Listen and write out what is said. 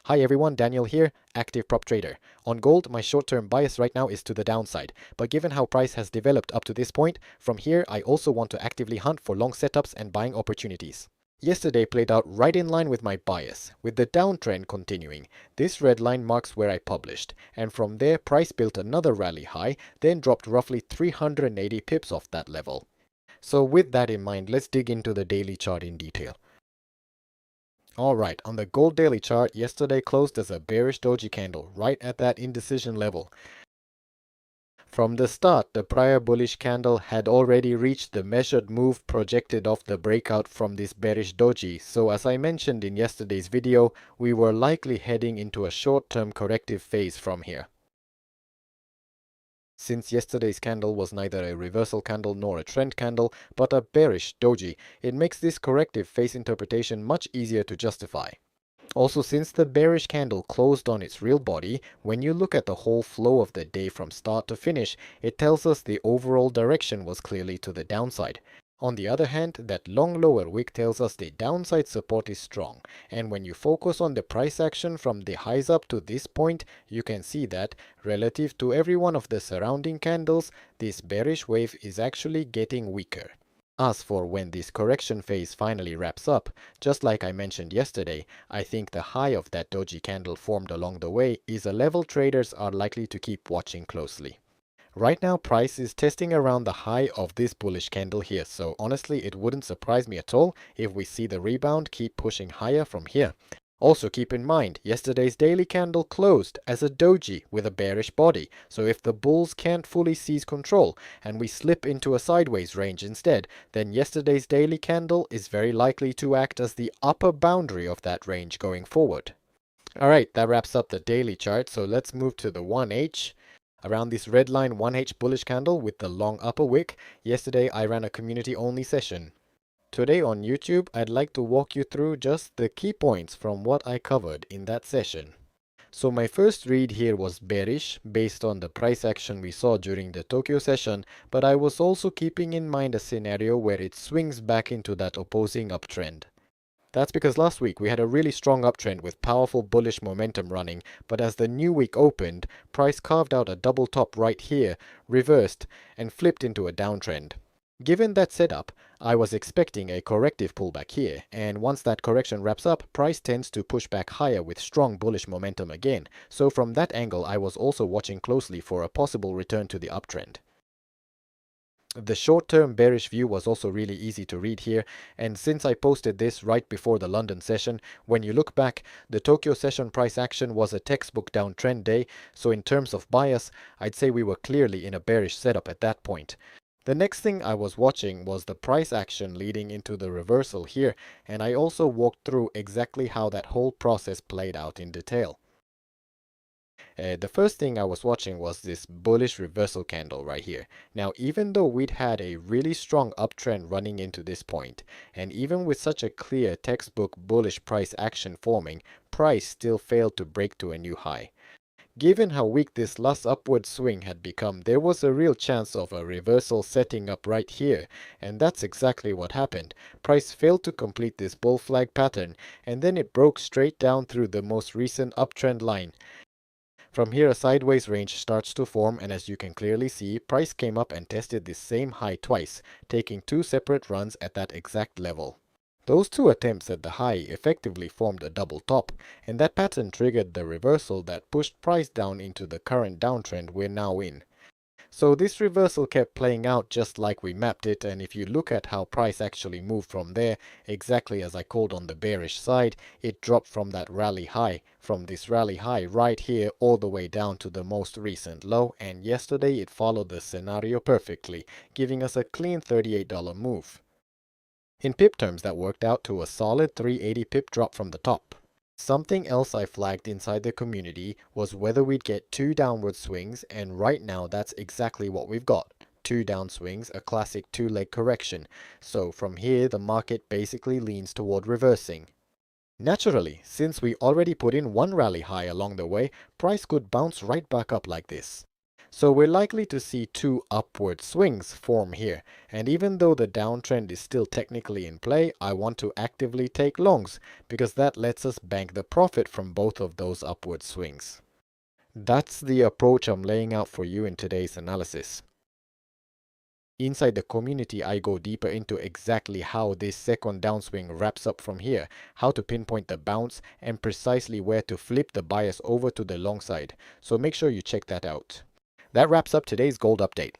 Hi everyone, Daniel here, active prop trader. On gold, my short-term bias right now is to the downside, but given how price has developed up to this point, from here I also want to actively hunt for long setups and buying opportunities. Yesterday played out right in line with my bias, with the downtrend continuing. This red line marks where I published, and from there price built another rally high, then dropped roughly 380 pips off that level. So with that in mind, let's dig into the daily chart in detail. Alright, on the gold daily chart, yesterday closed as a bearish doji candle, right at that indecision level. From the start, the prior bullish candle had already reached the measured move projected off the breakout from this bearish doji, so as I mentioned in yesterday's video, we were likely heading into a short-term corrective phase from here. Since yesterday's candle was neither a reversal candle nor a trend candle, but a bearish doji, it makes this corrective phase interpretation much easier to justify. Also, since the bearish candle closed on its real body, when you look at the whole flow of the day from start to finish, it tells us the overall direction was clearly to the downside. On the other hand, that long lower wick tells us the downside support is strong, and when you focus on the price action from the highs up to this point, you can see that, relative to every one of the surrounding candles, this bearish wave is actually getting weaker. As for when this correction phase finally wraps up, just like I mentioned yesterday, I think the high of that doji candle formed along the way is a level traders are likely to keep watching closely. Right now price is testing around the high of this bullish candle here, so honestly it wouldn't surprise me at all if we see the rebound keep pushing higher from here. Also keep in mind, yesterday's daily candle closed as a doji with a bearish body, so if the bulls can't fully seize control and we slip into a sideways range instead, then yesterday's daily candle is very likely to act as the upper boundary of that range going forward. Alright, that wraps up the daily chart, so let's move to the 1H. Around this red line 1H bullish candle with the long upper wick, yesterday I ran a community only session. Today on YouTube, I'd like to walk you through just the key points from what I covered in that session. So my first read here was bearish based on the price action we saw during the Tokyo session, but I was also keeping in mind a scenario where it swings back into that opposing uptrend. That's because last week we had a really strong uptrend with powerful bullish momentum running, but as the new week opened, price carved out a double top right here, reversed, and flipped into a downtrend. Given that setup, I was expecting a corrective pullback here, and once that correction wraps up, price tends to push back higher with strong bullish momentum again, so from that angle I was also watching closely for a possible return to the uptrend. The short-term bearish view was also really easy to read here, and since I posted this right before the London session, when you look back, the Tokyo session price action was a textbook downtrend day, so in terms of bias, I'd say we were clearly in a bearish setup at that point. The next thing I was watching was the price action leading into the reversal here, and I also walked through exactly how that whole process played out in detail. The first thing I was watching was this bullish reversal candle right here. Now, even though we'd had a really strong uptrend running into this point, and even with such a clear textbook bullish price action forming, price still failed to break to a new high. Given how weak this last upward swing had become, there was a real chance of a reversal setting up right here, and that's exactly what happened. Price failed to complete this bull flag pattern, and then it broke straight down through the most recent uptrend line. From here a sideways range starts to form, and as you can clearly see, price came up and tested this same high twice, taking two separate runs at that exact level. Those two attempts at the high effectively formed a double top, and that pattern triggered the reversal that pushed price down into the current downtrend we're now in. So this reversal kept playing out just like we mapped it, and if you look at how price actually moved from there, exactly as I called on the bearish side, it dropped from that rally high, from this rally high right here all the way down to the most recent low, and yesterday it followed the scenario perfectly, giving us a clean $38 move. In pip terms, that worked out to a solid 380 pip drop from the top. Something else I flagged inside the community was whether we'd get two downward swings, and right now that's exactly what we've got. Two down swings, a classic two-leg correction. So from here the market basically leans toward reversing. Naturally, since we already put in one rally high along the way, price could bounce right back up like this. So we're likely to see two upward swings form here, and even though the downtrend is still technically in play, I want to actively take longs because that lets us bank the profit from both of those upward swings. That's the approach I'm laying out for you in today's analysis. Inside the community, I go deeper into exactly how this second downswing wraps up from here, how to pinpoint the bounce, and precisely where to flip the bias over to the long side, so make sure you check that out. That wraps up today's gold update.